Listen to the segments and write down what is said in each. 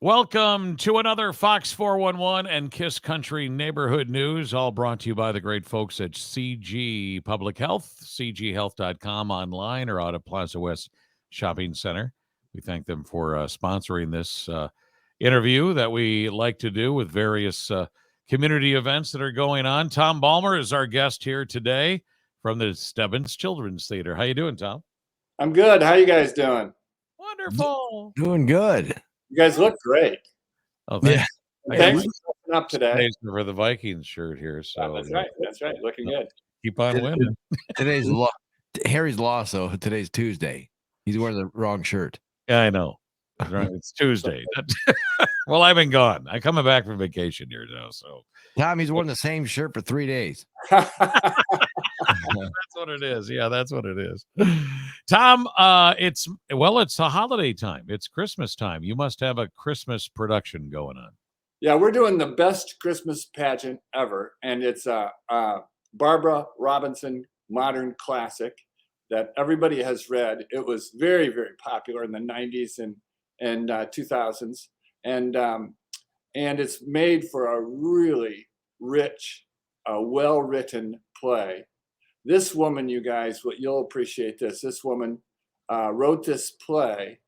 Welcome to another Fox 411 and Kiss Country Neighborhood News, all brought to you by the great folks at CG Public Health, cghealth.com online or out at Plaza West Shopping Center. We thank them for sponsoring this interview that we like to do with various community events that are going on. Tom Balmer is our guest here today from the Stebens Children's Theater. How you doing, Tom? I'm good. How you guys doing? Wonderful. Doing good. You guys look great. Oh, thanks. Thanks for coming up today. For the Vikings shirt here. So that's right. That's right. Looking good. Keep on winning. Today's Harry's lost, so today's Tuesday. He's wearing the wrong shirt. Yeah, I know. It's Tuesday. Well, I've been gone. I'm coming back from vacation here now. So Tom, he's worn the same shirt for 3 days. That's what it is. Yeah, that's what it is. Tom, it's a holiday time. It's Christmas time. You must have a Christmas production going on. Yeah, we're doing the best Christmas pageant ever, and it's a Barbara Robinson modern classic that everybody has read. It was very, very popular in the 90s and 2000s, and it's made for a really rich, well-written play. This woman, you guys, you'll appreciate this. This woman wrote this play,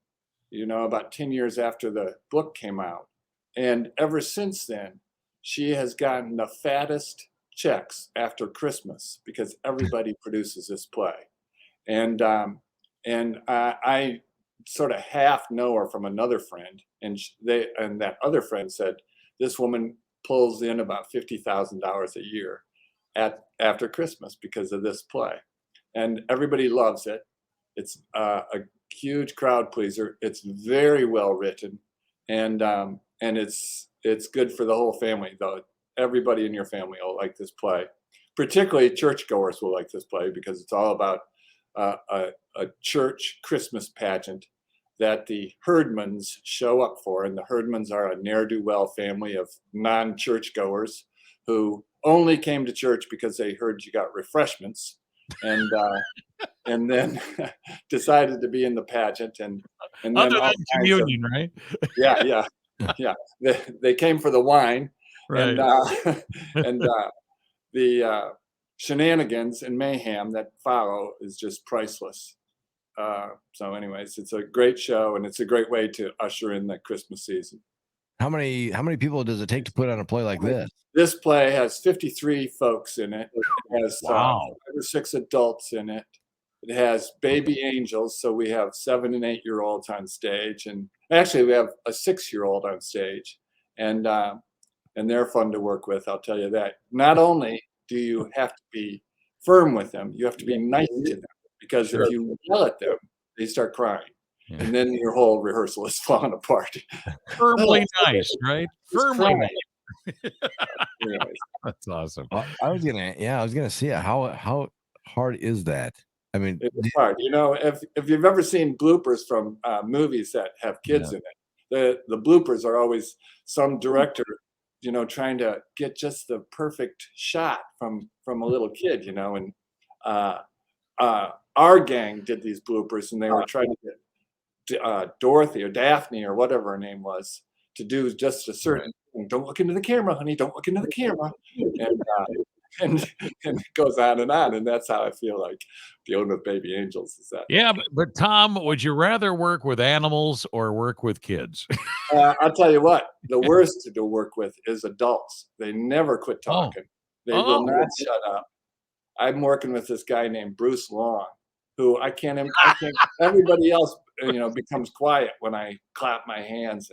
about 10 years after the book came out. And ever since then, she has gotten the fattest checks after Christmas because everybody produces this play. And I sort of half know her from another friend. And that other friend said, this woman pulls in about $50,000 a year after Christmas because of this play, and everybody loves it. It's a huge crowd pleaser. It's very well written, and it's good for the whole family. Though everybody in your family will like this play. Particularly churchgoers will like this play because it's all about a church Christmas pageant that the Herdmans show up for, and the Herdmans are a ne'er-do-well family of non-churchgoers who only came to church because they heard you got refreshments, and then decided to be in the pageant, and then other than communion, right? Yeah. They came for the wine, right? And the shenanigans and mayhem that follow is just priceless. So, anyways, it's a great show, and it's a great way to usher in the Christmas season. How many people does it take to put on a play like this? This play has 53 folks in it. It has 5 or 6 adults in it. It has baby angels, so we have 7 and 8-year-olds on stage, and actually we have a 6-year-old on stage, and they're fun to work with. I'll tell you that. Not only do you have to be firm with them, you have to be nice to them, because if you yell at them, they start crying. Yeah. And then your whole rehearsal is falling apart. Firmly nice, right? Firmly nice. That's awesome. I was gonna see it. How hard is that? I mean, it's hard. If you've ever seen bloopers from movies that have kids in it, the bloopers are always some director, trying to get just the perfect shot from a little kid, and our gang did these bloopers, and they were trying to get Dorothy or Daphne or whatever her name was to do just a certain thing. Don't look into the camera, honey. Don't look into the camera. And it goes on, and that's how I feel like dealing with baby angels. Is that? Yeah, but Tom, would you rather work with animals or work with kids? I'll tell you what. The worst to work with is adults. They never quit talking. They will not shut up. I'm working with this guy named Bruce Long, who I can't. Everybody else, becomes quiet when I clap my hands,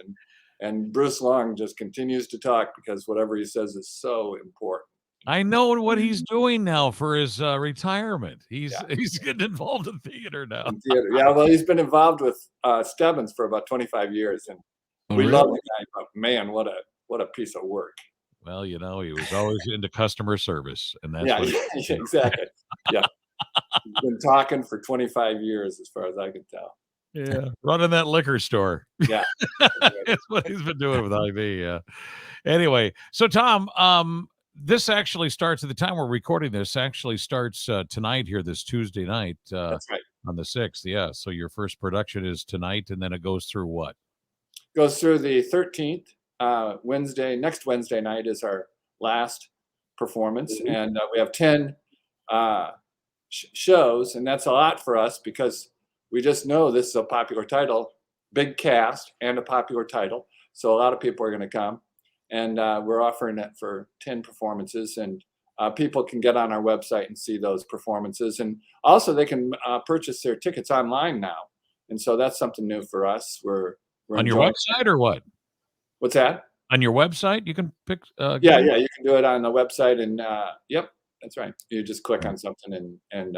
and Bruce Long just continues to talk because whatever he says is so important. I know what he's doing now for his retirement. He's getting involved in theater now. Yeah, well, he's been involved with Stebens for about 25 years, and we love the guy. But man, what a piece of work. Well, he was always into customer service, and that's exactly. Yeah, he's been talking for 25 years, as far as I can tell. Yeah, running that liquor store. Yeah, that's what he's been doing with IV. Yeah. Anyway, so Tom, this actually starts at the time we're recording. This actually starts tonight here, this Tuesday night. That's right. On the 6th. Yeah. So your first production is tonight, and then it goes through what? goes through the 13th. Next Wednesday night is our last performance, and we have 10 shows, and that's a lot for us because we just know this is a popular title, big cast, and a popular title. So a lot of people are going to come, and we're offering it for 10 performances, and people can get on our website and see those performances, and also they can purchase their tickets online now, and so that's something new for us. We're On your website or what? What's that? On your website, you can pick. Yeah, you can do it on the website, and yep, that's right. You just click on something, and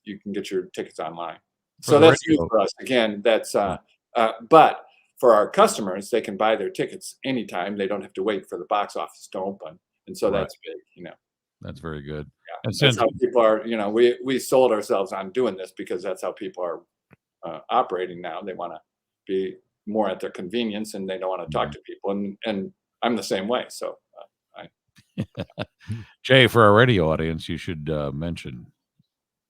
you can get your tickets online. So that's new for us. Again, that's but for our customers, they can buy their tickets anytime. They don't have to wait for the box office to open, and so that's big. That's very good. Yeah, and that's how people are. We sold ourselves on doing this because that's how people are operating now. They want to be more at their convenience, and they don't want to talk to people. And I'm the same way. So, Jay, for our radio audience, you should mention.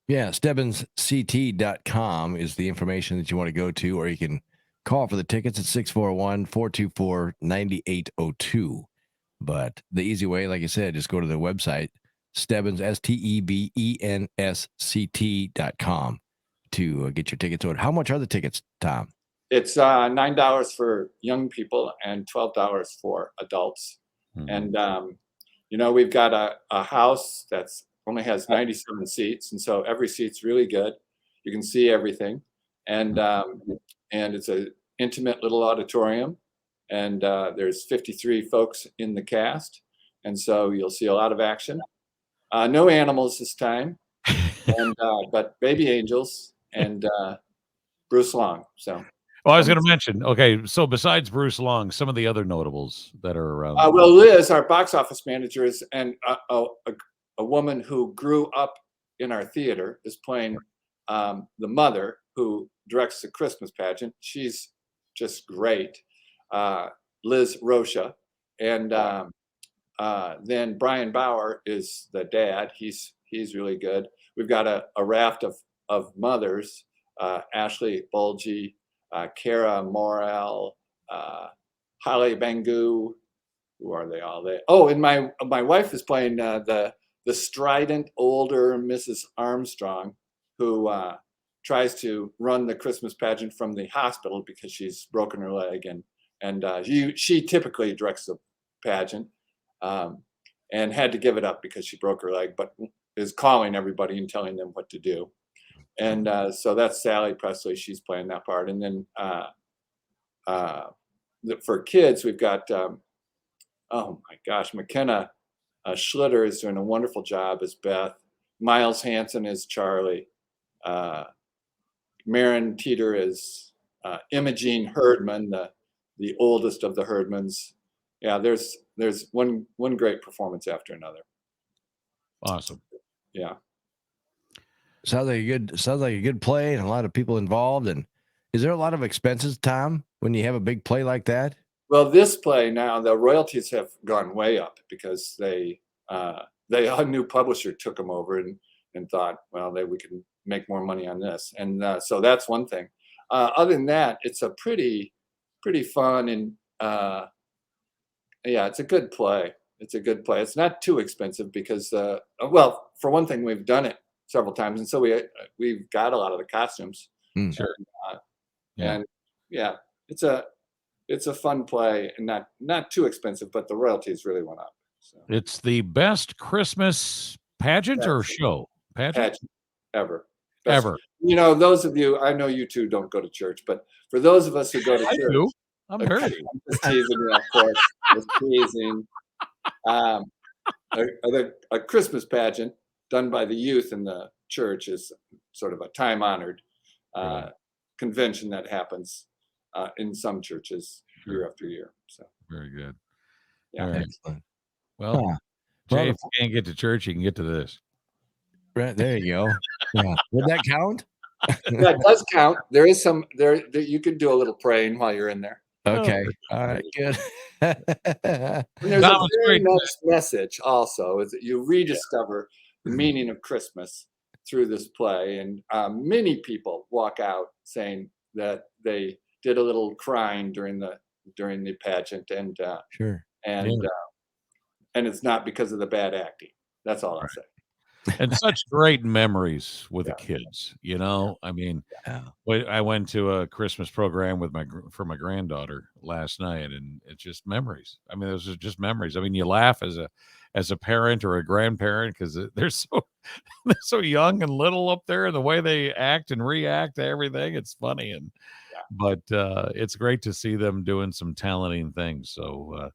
Yeah, StebensCT.com is the information that you want to go to, or you can call for the tickets at 641-424-9802. But the easy way, like I said, just go to the website, Stebens, STEBENSCT.com to get your tickets ordered. How much are the tickets, Tom? It's $9 for young people and $12 for adults. And, we've got a house that's only has 97 seats. And so every seat's really good. You can see everything. And it's an intimate little auditorium. And there's 53 folks in the cast. And so you'll see a lot of action. No animals this time, but baby angels and Bruce Long. So. Well, I was going to mention, okay, so besides Bruce Long, some of the other notables that are around. Well, Liz, our box office manager, is and a woman who grew up in our theater, is playing the mother who directs the Christmas pageant. She's just great, Liz Rocha. And then Brian Bauer is the dad. He's really good. We've got a raft of mothers, Ashley Bulgy, Kara Morel, Holly Bangu. Who are they all? And my wife is playing the strident older Mrs. Armstrong, who tries to run the Christmas pageant from the hospital because she's broken her leg, and she typically directs the pageant, and had to give it up because she broke her leg, but is calling everybody and telling them what to do. And so that's Sally Presley. She's playing that part. And then for kids, we've got, oh my gosh, McKenna Schlitter is doing a wonderful job as Beth. Miles Hansen is Charlie. Marin Teeter is Imogene Herdman, the oldest of the Herdmans. Yeah, there's one great performance after another. Awesome. Yeah. Sounds like a good play and a lot of people involved. And is there a lot of expenses, Tom, when you have a big play like that? Well, this play now, the royalties have gone way up because a new publisher took them over and thought, well, we can make more money on this. And so that's one thing. Other than that, it's a pretty fun and it's a good play. It's a good play. It's not too expensive because, for one thing, we've done it several times, and so we've got a lot of the costumes. Sure. And it's a fun play and not too expensive, but the royalties really went up. So. It's the best Christmas pageant or show? Pageant ever. Ever. Those of you, I know you two don't go to church, but for those of us who go to church, do. I'm very. I'm just teasing you, of course. Just teasing. A Christmas pageant done by the youth in the church is sort of a time-honored convention that happens in some churches year after year. So very good. Yeah, excellent. Well, Jay, if you can't get to church, you can get to this. Right there, you go. Yeah, would that count? That does count. There is some there. You can do a little praying while you're in there. Okay. All right. Good. And there's a very nice message also, is that you rediscover the meaning of Christmas through this play. And many people walk out saying that they did a little crying during the pageant, and Sure. and and it's not because of the bad acting. That's all I'll say. And such great memories with the Yeah. kids, you know? I mean, Yeah. I went to a Christmas program with for my granddaughter last night, and it's just memories. I mean, those are just memories. I mean, you laugh as a parent or a grandparent because they're so they're so young and little up there, and the way they act and react to everything, it's funny. And Yeah. but it's great to see them doing some talenting things. So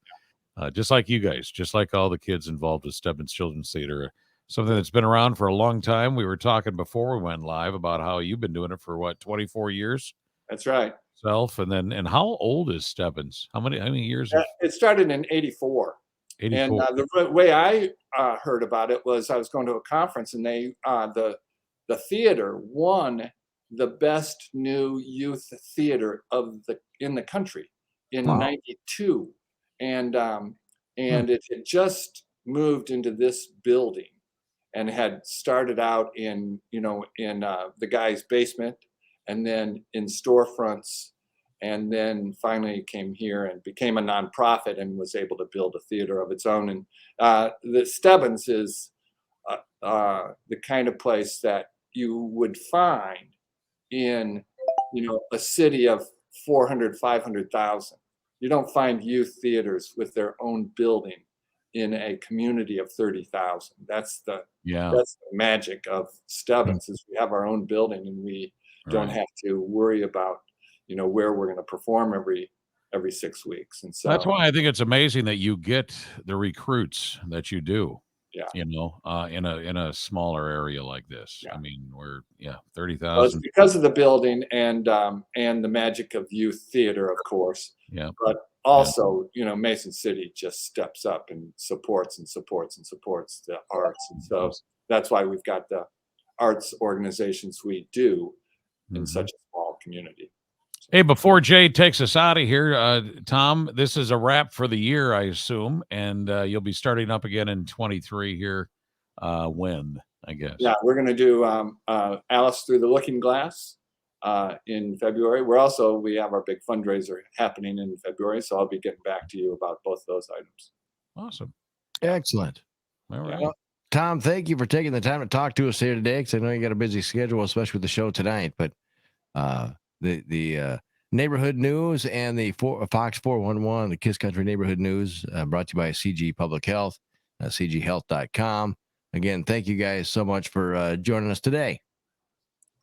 just like you guys, just like all the kids involved with Stebens Children's Theater, something that's been around for a long time. We were talking before we went live about how you've been doing it for what, 24 years That's right. self, and how old is Stebens? How many years of It started in '84. And 84? the way I heard about it was I was going to a conference, and they the theater won the best new youth theater in the country in Wow. '92, and Hmm. it had just moved into this building and had started out in the guy's basement, and then in storefronts, and then finally came here and became a nonprofit and was able to build a theater of its own. And the Stebens is the kind of place that you would find in a city of 400, 500,000. You don't find youth theaters with their own building in a community of 30,000. Yeah, That's the magic of Stebens, is we have our own building, and we don't right. have to worry about where we're going to perform every 6 weeks. And That's so why I think it's amazing that you get the recruits that you do. yeah, In a smaller area like this. I yeah. mean, we're Well, it's 30,000. because of the building and the magic of youth theater, of course. Yeah, But yeah. also, Mason City just steps up and supports and supports and supports the arts. And so that's why we've got the arts organizations we do in Mhm. such a small community. Hey, before Jay takes us out of here, Tom, this is a wrap for the year, I assume, and you'll be starting up again in 23 here. When, I guess. Yeah, we're going to do Alice Through the Looking Glass in February. We have our big fundraiser happening in February, so I'll be getting back to you about both those items. Awesome. Excellent. All right. Well, Tom, thank you for taking the time to talk to us here today, because I know you got a busy schedule, especially with the show tonight. But the neighborhood news and the Fox 411, the Kiss Country Neighborhood News, brought to you by CG Public Health, cghealth.com. Again, thank you guys so much for joining us today.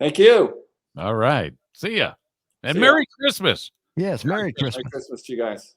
Thank you. All right. See ya. And See ya. Merry Christmas. Yes, Merry Christmas. Merry Christmas to you guys.